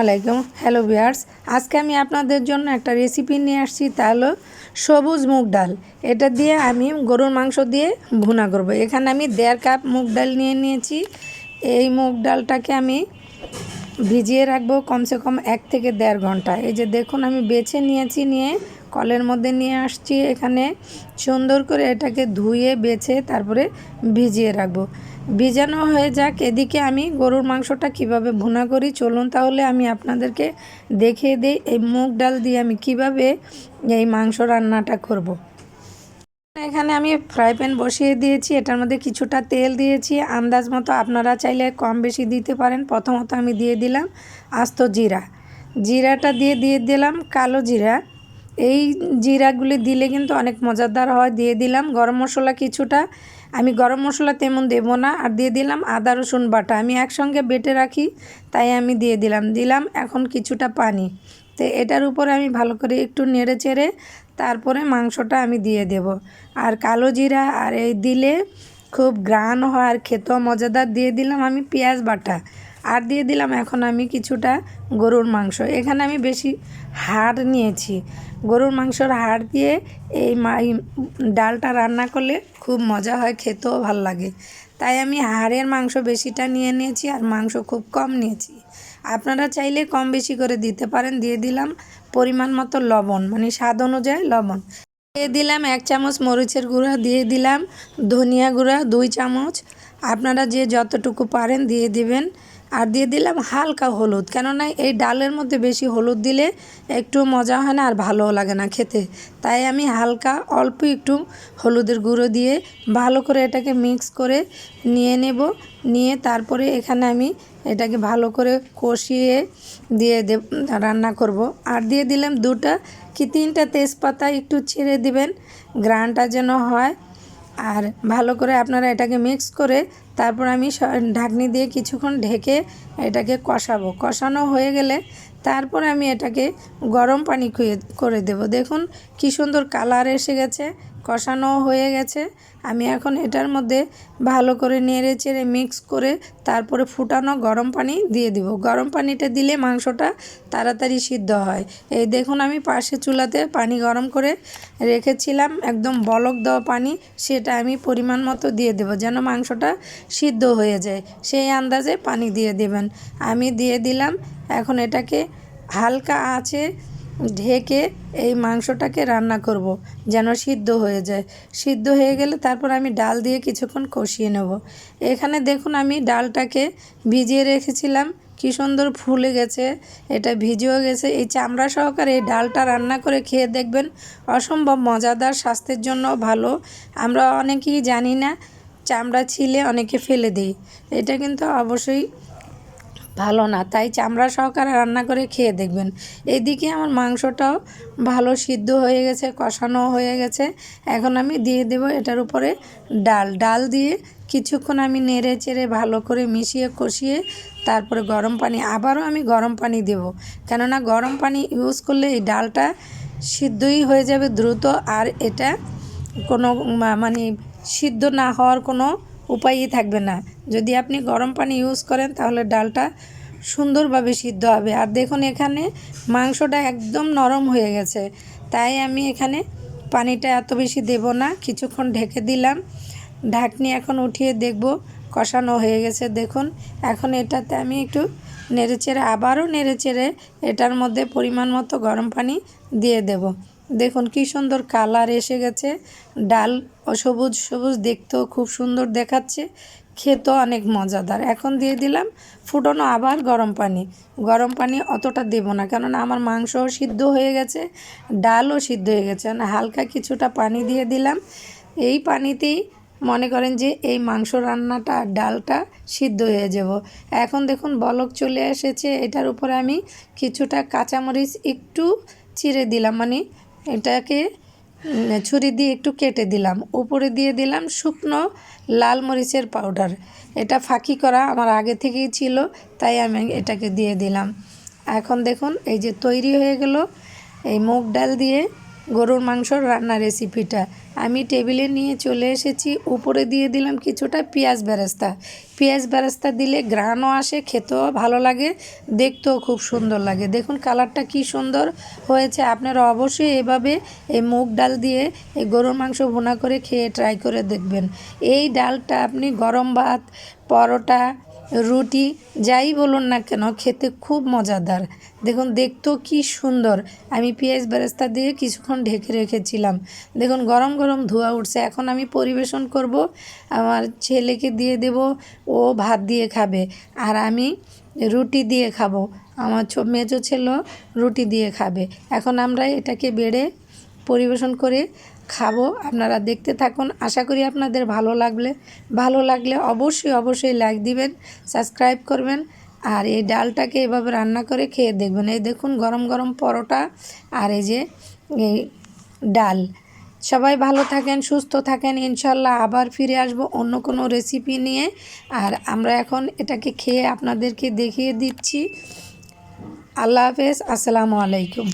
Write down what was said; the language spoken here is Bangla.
আলাইকুম। হ্যালো ভিউয়ার্স, আজকে আমি আপনাদের জন্য একটা রেসিপি নিয়ে আসছি, তা হলো সবুজ মুগ ডাল। এটা দিয়ে আমি গরুর মাংস দিয়ে ভুনা করব। এখানে আমি 1.5 কাপ মুগ ডাল নিয়ে নিয়েছি। এই মুগ ডালটাকে আমি ভিজিয়ে রাখবো কমসে কম 1 থেকে 1.5 ঘন্টা। এই যে দেখুন, আমি বেছে নিয়েছি, নিয়ে কলের মধ্যে নিয়ে আসছি। এখানে সুন্দর করে এটাকে ধুয়ে বেছে তারপরে ভিজিয়ে রাখবো। ভিজানো হয়ে যাক, এদিকে আমি গরুর মাংসটা কিভাবে ভুনা করি চলুন তাহলে আমি আপনাদেরকে দেখিয়ে দিই এই মুগ ডাল দিয়ে আমি কিভাবে এই মাংস রান্নাটা করব। এখানে আমি ফ্রাই প্যান বসিয়ে দিয়েছি, এটার মধ্যে কিছুটা তেল দিয়েছি, আন্দাজ মতো আপনারা চাইলে কম বেশি দিতে পারেন। প্রথমত আমি দিয়ে দিলাম আস্ত জিরাটা দিয়ে দিলাম কালো জিরা। এই জিরাগুলি দিলে কিন্তু অনেক মজাদার হয়। দিয়ে দিলাম গরম মশলা কিছুটা, আমি গরম মশলা তেমন দেব না। আর দিয়ে দিলাম আদা রসুন বাটা, আমি একসঙ্গে বেটে রাখি তাই আমি দিয়ে দিলাম এখন কিছুটা পানি। তো এটার উপরে আমি ভালো করে একটু নেড়ে চেড়ে তারপরে মাংসটা আমি দিয়ে দেব। আর কালো জিরা আর এই দিলে খুব ঘ্রাণ হয় আর খেতেও মজাদার। দিয়ে দিলাম আমি পেঁয়াজ বাটা, আর দিয়ে দিলাম এখন আমি কিছুটা গরুর মাংস। এখানে আমি বেশি হাড় নিয়েছি, গরুর মাংসর হাড় দিয়ে এই ডালটা রান্না করলে খুব মজা হয়, খেতেও ভালো লাগে। তাই আমি হাড়ের মাংস বেশিটা নিয়ে নিয়েছি আর মাংস খুব কম নিয়েছি। আপনারা চাইলে কম বেশি করে দিতে পারেন। দিয়ে দিলাম পরিমাণ মতো লবণ, মানে স্বাদ অনুযায়ী লবণ। দিয়ে দিলাম 1 চামচ মরিচের গুঁড়া, দিয়ে দিলাম ধনিয়া গুঁড়া 2 চামচ, আপনারা যে যতটুকু পারেন দিয়ে দিবেন। আর দিয়ে দিলাম হালকা হলুদ, কেননা এই ডালের মধ্যে বেশি হলুদ দিলে একটু মজা হয় না আর ভালোও লাগে না খেতে। তাই আমি হালকা অল্প একটু হলুদের গুঁড়ো দিয়ে ভালো করে এটাকে মিক্স করে নিয়ে নেব। নিয়ে তারপরে এখানে আমি এটাকে ভালো করে কষিয়ে দিয়ে রান্না করব। আর দিয়ে দিলাম 2টা কি 3টা তেজপাতা, একটু ছিঁড়ে দিবেন, ঘ্রাণটা যেন হয়। আর ভালো করে আপনারা এটাকে মিক্স করে তারপর আমি ঢাকনি দিয়ে কিছুক্ষণ ঢেকে এটাকে কষানো হয়ে গেলে তারপর আমি এটাকে গরম পানি করে দেব। দেখুন কি সুন্দর কালার এসে গেছে, কষানো হয়ে গেছে। আমি এখন এটার মধ্যে ভালো করে নেড়ে চেড়ে মিক্স করে তারপরে ফুটানো গরম পানি দিয়ে দিব। গরম পানিটা দিলে মাংসটা তাড়াতাড়ি সিদ্ধ হয়। এই দেখুন আমি পাশে চুলাতে পানি গরম করে রেখেছিলাম, একদম বলক দেওয়া পানি, সেটা আমি পরিমাণ মতো দিয়ে দেব যেন মাংসটা সিদ্ধ হয়ে যায়, সেই আন্দাজে পানি দিয়ে দেবেন। আমি দিয়ে দিলাম। এখন এটাকে হালকা আঁচে ঢেকে এই মাংসটাকে রান্না করব যেন সিদ্ধ হয়ে যায়। সিদ্ধ হয়ে গেলে তারপর আমি ডাল দিয়ে কিছুক্ষণ কষিয়ে নেব। এখানে দেখুন আমি ডালটাকে ভিজিয়ে রেখেছিলাম, কি সুন্দর ফুলে গেছে, এটা ভিজেও গেছে। এই চামড়া সহকারে এই ডালটা রান্না করে খেয়ে দেখবেন, অসম্ভব মজাদার, স্বাস্থ্যের জন্য ভালো। আমরা অনেকেই জানি না, চামড়া ছিলে অনেকে ফেলে দিই, এটা কিন্তু অবশ্যই ভালো না, তাই চামড়া সহকারে রান্না করে খেয়ে দেখবেন। এদিকে আমার মাংসটাও ভালো সিদ্ধ হয়ে গেছে, কষানো হয়ে গেছে। এখন আমি দিয়ে দেব এটার উপরে ডাল দিয়ে কিছুক্ষণ আমি নেড়ে চেড়ে ভালো করে মিশিয়ে কষিয়ে তারপরে গরম পানি, আবারও আমি গরম পানি দেব, কেননা গরম পানি ইউজ করলে এই ডালটা সিদ্ধই হয়ে যাবে দ্রুত। আর এটা কোনো মানে সিদ্ধ না হওয়ার কোনো উপায়ই থাকবে না। যদি আপনি গরম পানি ইউজ করেন তাহলে ডালটা সুন্দরভাবে সিদ্ধ হবে। আর দেখুন এখানে মাংসটা একদম নরম হয়ে গেছে, তাই আমি এখানে পানিটা এত বেশি দেব না, কিছুক্ষণ ঢেকে দিলাম। ঢাকনি এখন উঠিয়ে দেখব কষানো হয়ে গেছে। দেখুন এখন এটাতে আমি একটু নেড়েচেড়ে আবারও নেড়েচেড়ে এটার মধ্যে পরিমাণ মতো গরম পানি দিয়ে দেব। দেখুন কি সুন্দর কালার এসে গেছে, ডাল সবুজ সবুজ, দেখতেও খুব সুন্দর দেখাচ্ছে, খেতেও অনেক মজাদার। এখন দিয়ে দিলাম ফুটানো আবার গরম পানি অতটা দেব না, কেননা আমার মাংসও সিদ্ধ হয়ে গেছে, ডালও সিদ্ধ হয়ে গেছে। হালকা কিছুটা পানি দিয়ে দিলাম। এই পানিতেই মনে করেন যে এই মাংস রান্নাটা ডালটা সিদ্ধ হয়ে যাব। এখন দেখুন বলক চলে এসেছে, এটার উপরে আমি কিছুটা কাঁচামরিচ একটু চিড়ে দিলাম, মানে এটাকে ছুরি দিয়ে একটু কেটে দিলাম। উপরে দিয়ে দিলাম শুকনো লাল মরিচের পাউডার, এটা ফাঁকি করা আমার আগে থেকেই ছিল, তাই আমি এটাকে দিয়ে দিলাম। এখন দেখুন এই যে তৈরি হয়ে গেল এই মুগ ডাল দিয়ে গরুর মাংসর রান্না রেসিপিটা। আমি টেবিলে নিয়ে চলে এসেছি, উপরে দিয়ে দিলাম কিছুটা পেঁয়াজ বেরেস্তা। পেঁয়াজ বেরেস্তা দিলে ঘ্রাণও আসে, খেতেও ভালো লাগে, দেখতেও খুব সুন্দর লাগে। দেখুন কালারটা কি সুন্দর হয়েছে। আপনারা অবশ্যই এভাবে এই মুগ ডাল দিয়ে এই গরুর মাংস ভুনা করে খেয়ে ট্রাই করে দেখবেন। এই ডালটা আপনি গরম ভাত, পরোটা, রুটি যাই বলুন না কেন খেতে খুব মজাদার। দেখুন দেখতেও কি সুন্দর। আমি পেঁয়াজ বেরেস্তা দিয়ে কিছুক্ষণ ঢেকে রেখেছিলাম। দেখুন গরম গরম ধোঁয়া উঠছে। এখন আমি পরিবেশন করব, আমার ছেলেকে দিয়ে দেব, ও ভাত দিয়ে খাবে আর আমি রুটি দিয়ে খাবো। আমার মেজো ছেলেও রুটি দিয়ে খাবে। এখন আমরা এটাকে বেড়ে পরিবেশন করে খাবো। আপনারা দেখতে থাকুন, আশা করি আপনাদের ভালো লাগলে অবশ্যই লাইক দিবেন, সাবস্ক্রাইব করবেন আর এই ডালটাকে এভাবে রান্না করে খেয়ে দেখবেন। এই দেখুন গরম গরম পরোটা আর এই যে এই ডাল। সবাই ভালো থাকেন, সুস্থ থাকেন, ইনশাল্লাহ আবার ফিরে আসবো অন্য কোনো রেসিপি নিয়ে। আর আমরা এখন এটাকে খেয়ে আপনাদেরকে দেখিয়ে দিচ্ছি। আল্লাহ হাফেজ, আসসালামু আলাইকুম।